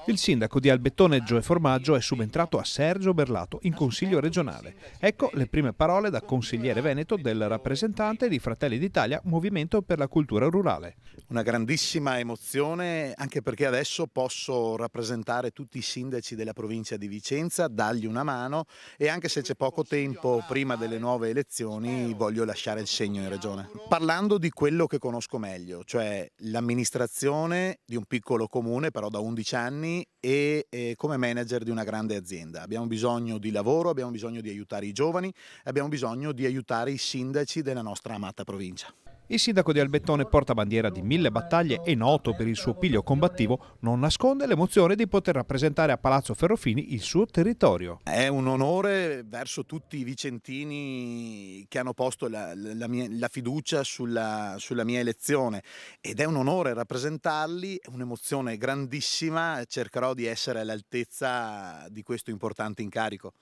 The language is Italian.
Il sindaco di Albettone Gioe Formaggio è subentrato a Sergio Berlato in consiglio regionale. Ecco le prime parole da consigliere veneto del rappresentante di Fratelli d'Italia Movimento per la Cultura Rurale. Una grandissima emozione, anche perché adesso posso rappresentare tutti i sindaci della provincia di Vicenza, dargli una mano e anche se c'è poco tempo prima delle nuove elezioni voglio lasciare il segno in regione. Parlando di quello che conosco meglio, cioè l'amministrazione di un piccolo comune però da 11 anni e come manager di una grande azienda. Abbiamo bisogno di lavoro, abbiamo bisogno di aiutare i giovani, abbiamo bisogno di aiutare i sindaci della nostra amata provincia. Il sindaco di Albettone, portabandiera di 1000 battaglie e noto per il suo piglio combattivo, non nasconde l'emozione di poter rappresentare a Palazzo Ferrofini il suo territorio. È un onore verso tutti i vicentini che hanno posto la fiducia sulla mia elezione ed è un onore rappresentarli, è un'emozione grandissima, cercherò di essere all'altezza di questo importante incarico.